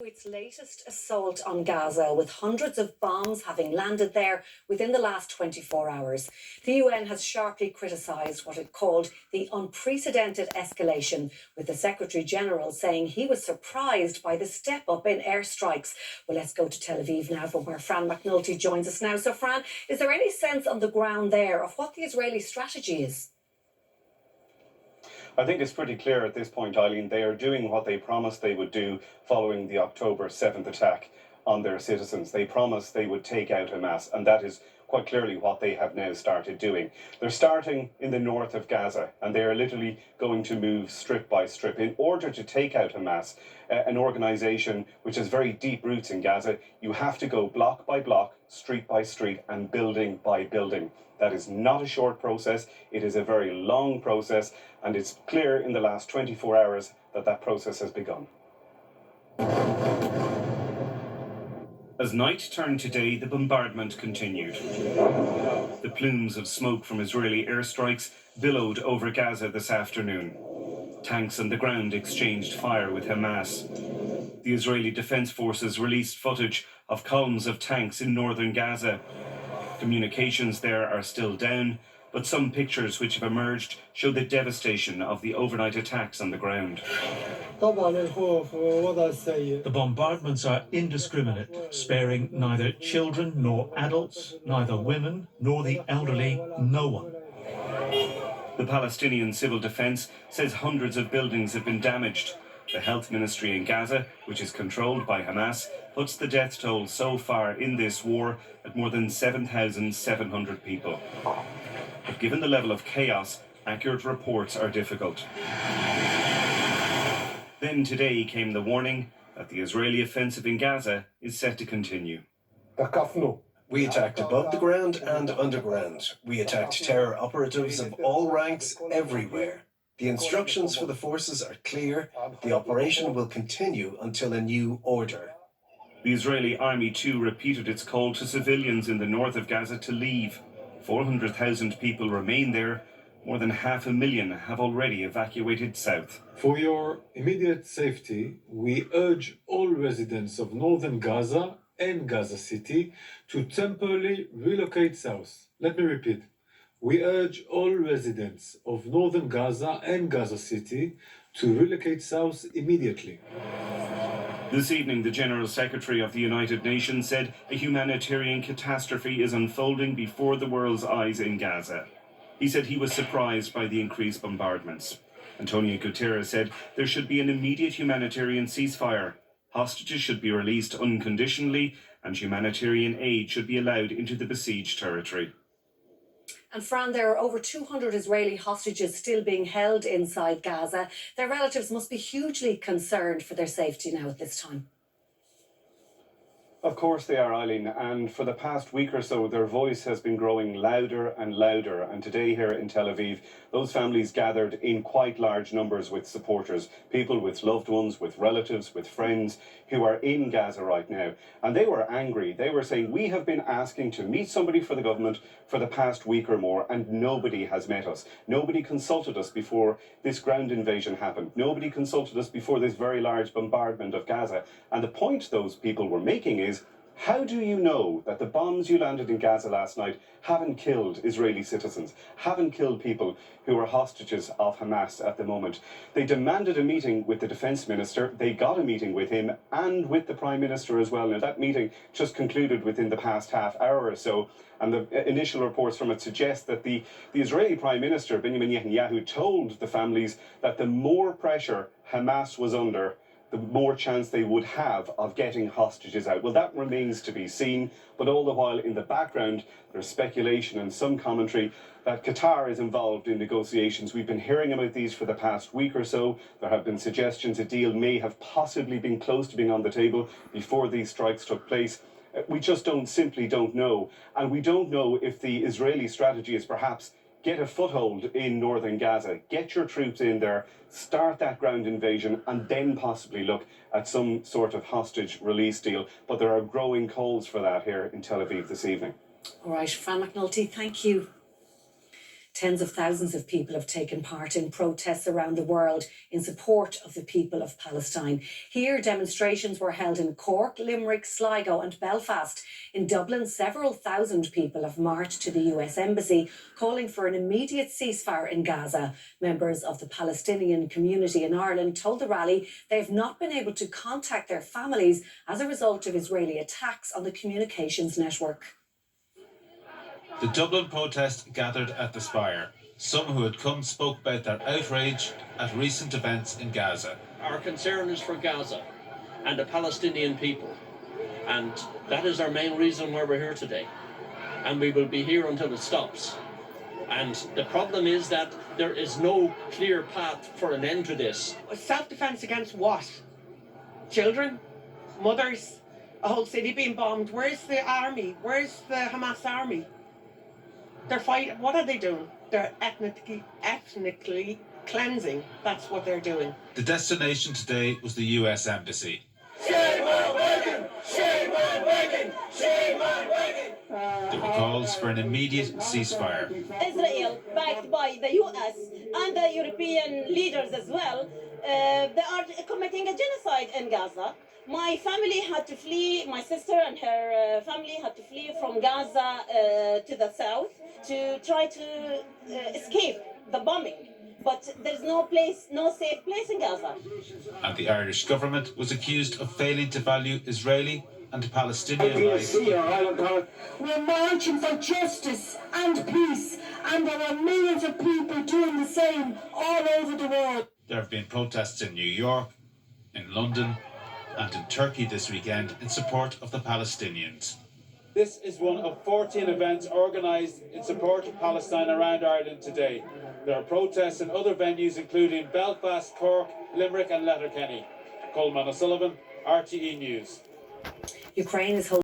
Its latest assault on Gaza, with hundreds of bombs having landed there within the last 24 hours. The UN has sharply criticised what it called the unprecedented escalation, with the Secretary-General saying he was surprised by the step up in airstrikes. Well, let's go to Tel Aviv now, from where Fran McNulty joins us now. So, Fran, is there any sense on the ground there of what the Israeli strategy is? I think it's pretty clear at this point, Eileen, they are doing what they promised they would do following the October 7th attack on their citizens. They promised they would take out Hamas, and that is quite clearly what they have now started doing. They're starting in the north of Gaza, and they are literally going to move strip by strip. In order to take out Hamas, an organisation which has very deep roots in Gaza, you have to go block by block, street by street, and building by building. That is not a short process. It is a very long process, and it's clear in the last 24 hours that that process has begun. As night turned to day, the bombardment continued. The plumes of smoke from Israeli airstrikes billowed over Gaza this afternoon. Tanks on the ground exchanged fire with Hamas. The Israeli Defense Forces released footage of columns of tanks in northern Gaza. Communications there are still down, but some pictures which have emerged show the devastation of the overnight attacks on the ground. The bombardments are indiscriminate, sparing neither children nor adults, neither women nor the elderly, no one. The Palestinian Civil Defense says hundreds of buildings have been damaged. The health ministry in Gaza, which is controlled by Hamas, puts the death toll so far in this war at more than 7,700 people. But given the level of chaos, accurate reports are difficult. Then today came the warning that the Israeli offensive in Gaza is set to continue. We attacked above the ground and underground. We attacked terror operatives of all ranks everywhere. The instructions for the forces are clear. The operation will continue until a new order. The Israeli army too repeated its call to civilians in the north of Gaza to leave. 400,000 people remain there. More than 500,000 have already evacuated south. For your immediate safety, we urge all residents of northern Gaza and Gaza City to temporarily relocate south. Let me repeat. We urge all residents of northern Gaza and Gaza City to relocate south immediately. This evening, the General Secretary of the United Nations said a humanitarian catastrophe is unfolding before the world's eyes in Gaza. He said he was surprised by the increased bombardments. Antonio Guterres said there should be an immediate humanitarian ceasefire. Hostages should be released unconditionally, and humanitarian aid should be allowed into the besieged territory. And Fran, there are over 200 Israeli hostages still being held inside Gaza. Their relatives must be hugely concerned for their safety now at this time. Of course they are, Eileen, and for the past week or so their voice has been growing louder and louder, and today here in Tel Aviv those families gathered in quite large numbers with supporters, people with loved ones, with relatives, with friends who are in Gaza right now, and they were angry. They were saying, we have been asking to meet somebody for the government for the past week or more, and nobody has met us. Nobody consulted us before this ground invasion happened. Nobody consulted us before this very large bombardment of Gaza. And the point those people were making is, how do you know that the bombs you landed in Gaza last night haven't killed Israeli citizens, haven't killed people who are hostages of Hamas at the moment? They demanded a meeting with the defence minister. They got a meeting with him and with the prime minister as well. Now, that meeting just concluded within the past half hour or so. And the initial reports from it suggest that the Israeli prime minister, Benjamin Netanyahu, told the families that the more pressure Hamas was under, the more chance they would have of getting hostages out. Well, that remains to be seen, but all the while in the background there's speculation and some commentary that Qatar is involved in negotiations. We've been hearing about these for the past week or so. There have been suggestions a deal may have possibly been close to being on the table before these strikes took place. We just simply don't know. And we don't know if the Israeli strategy is perhaps get a foothold in northern Gaza, get your troops in there, start that ground invasion, and then possibly look at some sort of hostage release deal. But there are growing calls for that here in Tel Aviv this evening. All right, Fran McNulty, thank you. Tens of thousands of people have taken part in protests around the world in support of the people of Palestine. Here, demonstrations were held in Cork, Limerick, Sligo and Belfast. In Dublin, several thousand people have marched to the US Embassy, calling for an immediate ceasefire in Gaza. Members of the Palestinian community in Ireland told the rally they have not been able to contact their families as a result of Israeli attacks on the communications network. The Dublin protest gathered at the Spire. Some who had come spoke about their outrage at recent events in Gaza. Our concern is for Gaza and the Palestinian people, and that is our main reason why we're here today. And we will be here until it stops. And the problem is that there is no clear path for an end to this. Self-defense against what? Children? Mothers? A whole city being bombed? Where's the army? Where's the Hamas army? They're fighting. What are they doing? They're ethnically cleansing. That's what they're doing. The destination today was the US Embassy. Shame on Reagan! Shame on Reagan! Shame on Reagan! There were calls for an immediate ceasefire. Israel, backed by the US and the European leaders as well, they are committing a genocide in Gaza. My family had to flee, my sister and her family had to flee from Gaza to the south to try to escape the bombing. But there's no safe place in Gaza. And the Irish government was accused of failing to value Israeli and Palestinian life. We're marching for justice and peace, and there are millions of people doing the same all over the world. There have been protests in New York, in London, and in Turkey this weekend in support of the Palestinians. This is one of 14 events organised in support of Palestine around Ireland today. There are protests in other venues including Belfast, Cork, Limerick and Letterkenny. Coleman O'Sullivan, RTE News. Ukraine is holding